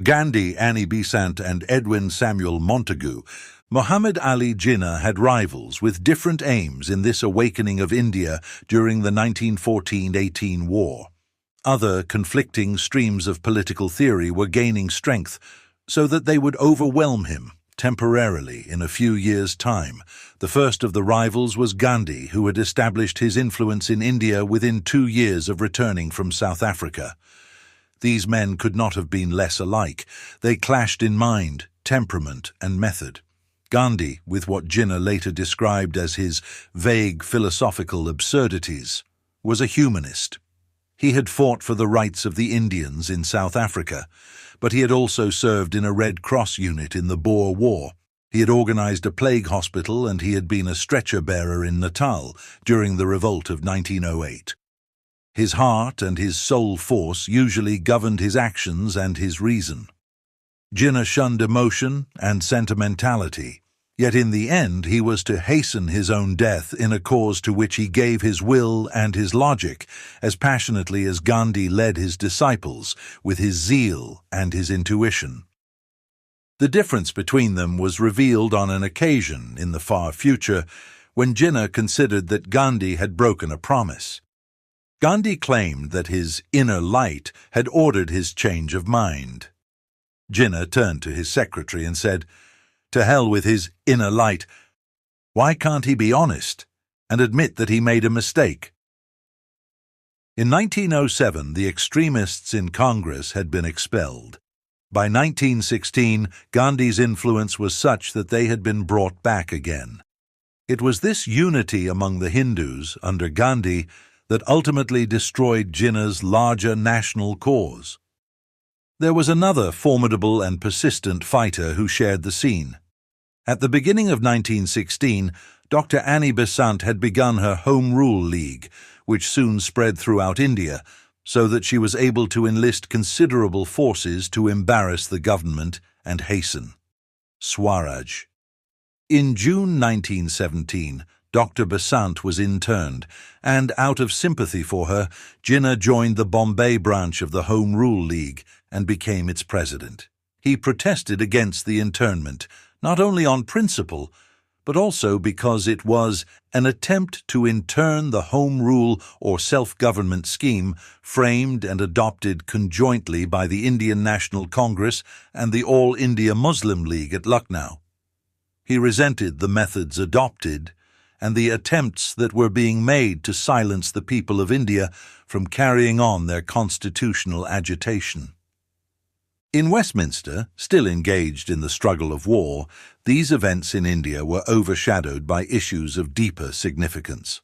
Gandhi, Annie Besant, and Edwin Samuel Montagu, Muhammad Ali Jinnah had rivals with different aims in this awakening of India during the 1914–18 war. Other conflicting streams of political theory were gaining strength, so that they would overwhelm him temporarily in a few years' time. The first of the rivals was Gandhi, who had established his influence in India within 2 years of returning from South Africa. These men could not have been less alike. They clashed in mind, temperament, and method. Gandhi, with what Jinnah later described as his vague philosophical absurdities, was a humanist. He had fought for the rights of the Indians in South Africa, but he had also served in a Red Cross unit in the Boer War. He had organized a plague hospital, and he had been a stretcher-bearer in Natal during the revolt of 1908. His heart and his soul force usually governed his actions and his reason. Jinnah shunned emotion and sentimentality, yet in the end he was to hasten his own death in a cause to which he gave his will and his logic as passionately as Gandhi led his disciples with his zeal and his intuition. The difference between them was revealed on an occasion in the far future when Jinnah considered that Gandhi had broken a promise. Gandhi claimed that his inner light had ordered his change of mind. Jinnah turned to his secretary and said, "To hell with his inner light. Why can't he be honest and admit that he made a mistake?" In 1907, the extremists in Congress had been expelled. By 1916, Gandhi's influence was such that they had been brought back again. It was this unity among the Hindus under Gandhi that ultimately destroyed Jinnah's larger national cause. There was another formidable and persistent fighter who shared the scene. At the beginning of 1916, Dr. Annie Besant had begun her Home Rule League, which soon spread throughout India, so that she was able to enlist considerable forces to embarrass the government and hasten Swaraj. In June 1917, Dr. Besant was interned, and out of sympathy for her, Jinnah joined the Bombay branch of the Home Rule League and became its president. He protested against the internment, not only on principle, but also because it was an attempt to intern the Home Rule or self-government scheme framed and adopted conjointly by the Indian National Congress and the All India Muslim League at Lucknow. He resented the methods adopted and the attempts that were being made to silence the people of India from carrying on their constitutional agitation. In Westminster, still engaged in the struggle of war, these events in India were overshadowed by issues of deeper significance.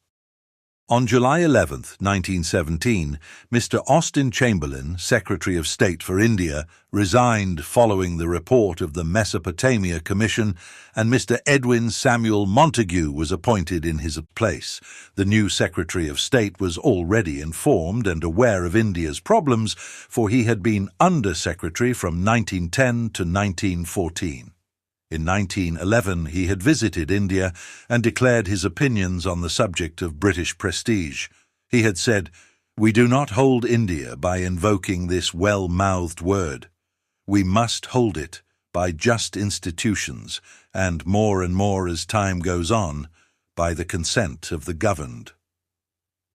On July 11, 1917, Mr. Austin Chamberlain, Secretary of State for India, resigned following the report of the Mesopotamia Commission, and Mr. Edwin Samuel Montagu was appointed in his place. The new Secretary of State was already informed and aware of India's problems, for he had been Under-Secretary from 1910 to 1914. In 1911, he had visited India and declared his opinions on the subject of British prestige. He had said, "We do not hold India by invoking this well-mouthed word. We must hold it by just institutions, and more as time goes on, by the consent of the governed."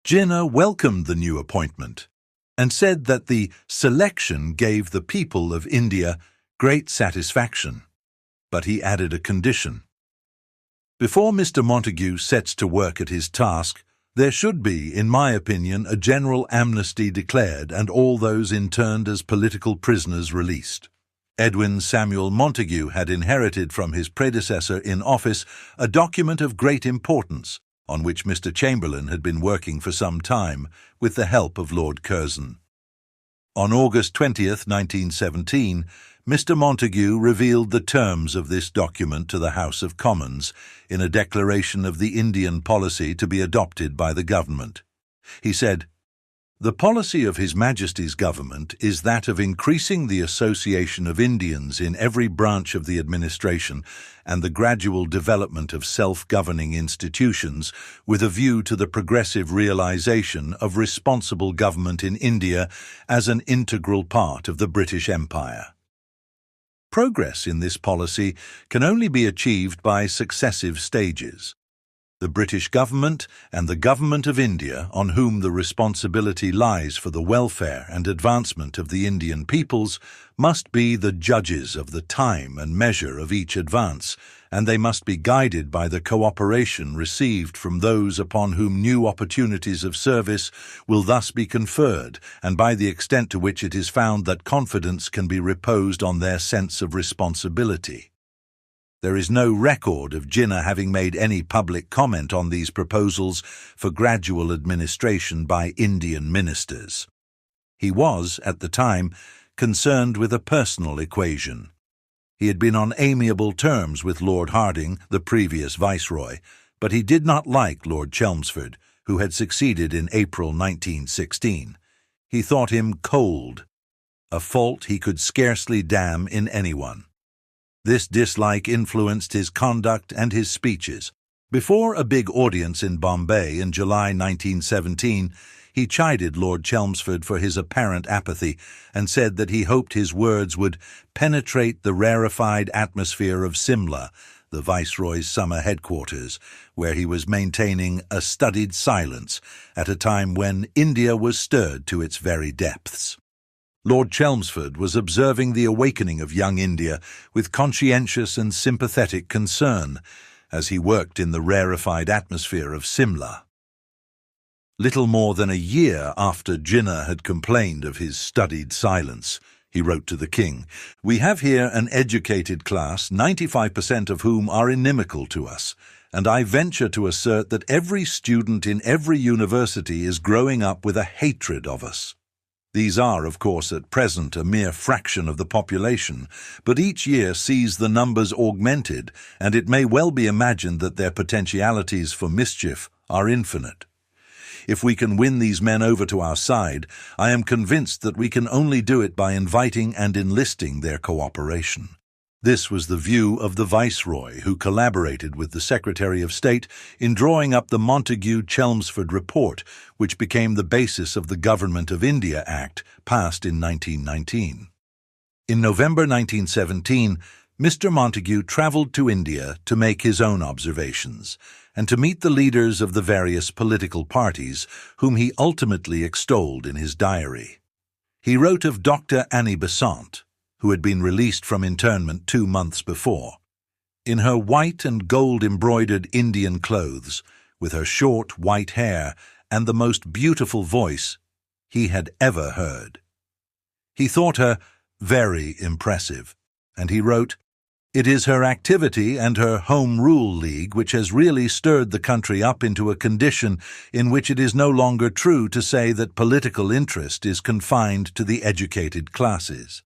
Jinnah welcomed the new appointment and said that the selection gave the people of India great satisfaction. But he added a condition. "Before Mr. Montagu sets to work at his task, there should be, in my opinion, a general amnesty declared and all those interned as political prisoners released." Edwin Samuel Montagu had inherited from his predecessor in office a document of great importance, on which Mr. Chamberlain had been working for some time, with the help of Lord Curzon. On August 20, 1917, Mr. Montagu revealed the terms of this document to the House of Commons in a declaration of the Indian policy to be adopted by the government. He said, "The policy of His Majesty's government is that of increasing the association of Indians in every branch of the administration and the gradual development of self-governing institutions with a view to the progressive realization of responsible government in India as an integral part of the British Empire." progress in this policy can only be achieved by successive stages. The British government and the government of India, on whom the responsibility lies for the welfare and advancement of the Indian peoples, must be the judges of the time and measure of each advance, and they must be guided by the cooperation received from those upon whom new opportunities of service will thus be conferred, and by the extent to which it is found that confidence can be reposed on their sense of responsibility. There is no record of Jinnah having made any public comment on these proposals for gradual administration by Indian ministers. He was, at the time, concerned with a personal equation. He had been on amiable terms with Lord Hardinge, the previous viceroy, but he did not like Lord Chelmsford, who had succeeded in April 1916. He thought him cold, a fault he could scarcely damn in anyone. This dislike influenced his conduct and his speeches. Before a big audience in Bombay in July 1917, he chided Lord Chelmsford for his apparent apathy and said that he hoped his words would penetrate the rarefied atmosphere of Simla, the Viceroy's summer headquarters, where he was maintaining a studied silence at a time when India was stirred to its very depths. Lord Chelmsford was observing the awakening of young India with conscientious and sympathetic concern as he worked in the rarefied atmosphere of Simla. Little more than a year after Jinnah had complained of his studied silence, he wrote to the king, "We have here an educated class, 95% of whom are inimical to us, and I venture to assert that every student in every university is growing up with a hatred of us. These are, of course, at present a mere fraction of the population, but each year sees the numbers augmented, and it may well be imagined that their potentialities for mischief are infinite. If we can win these men over to our side, I am convinced that we can only do it by inviting and enlisting their cooperation." This was the view of the Viceroy, who collaborated with the Secretary of State in drawing up the Montagu-Chelmsford Report, which became the basis of the Government of India Act, passed in 1919. In November 1917, Mr. Montagu travelled to India to make his own observations, and to meet the leaders of the various political parties, whom he ultimately extolled in his diary. He wrote of Dr. Annie Besant, who had been released from internment 2 months before. In her white and gold-embroidered Indian clothes, with her short white hair and the most beautiful voice he had ever heard. He thought her very impressive, and he wrote, "It is her activity and her Home Rule League which has really stirred the country up into a condition in which it is no longer true to say that political interest is confined to the educated classes."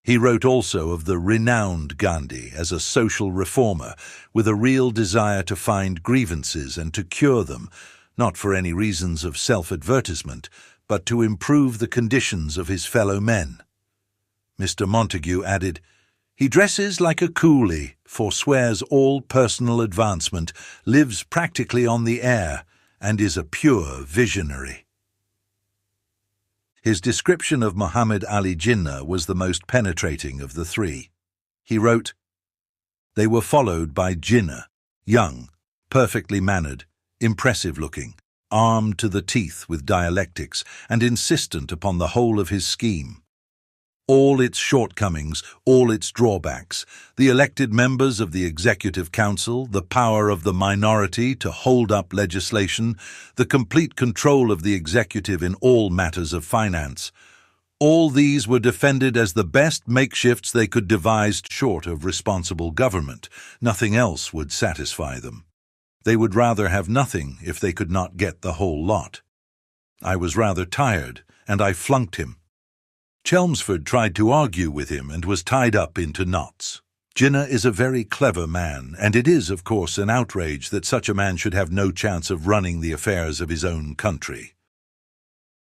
He wrote also of the renowned Gandhi as a social reformer with a real desire to find grievances and to cure them, not for any reasons of self-advertisement, but to improve the conditions of his fellow men. Mr. Montagu added, "He dresses like a coolie, forswears all personal advancement, lives practically on the air, and is a pure visionary." His description of Muhammad Ali Jinnah was the most penetrating of the three. He wrote, "They were followed by Jinnah, young, perfectly mannered, impressive-looking, armed to the teeth with dialectics, and insistent upon the whole of his scheme. All its shortcomings, all its drawbacks, the elected members of the Executive Council, the power of the minority to hold up legislation, the complete control of the executive in all matters of finance, all these were defended as the best makeshifts they could devise short of responsible government. Nothing else would satisfy them. They would rather have nothing if they could not get the whole lot. I was rather tired, and I flunked him. Chelmsford tried to argue with him and was tied up into knots. Jinnah is a very clever man, and it is, of course, an outrage that such a man should have no chance of running the affairs of his own country.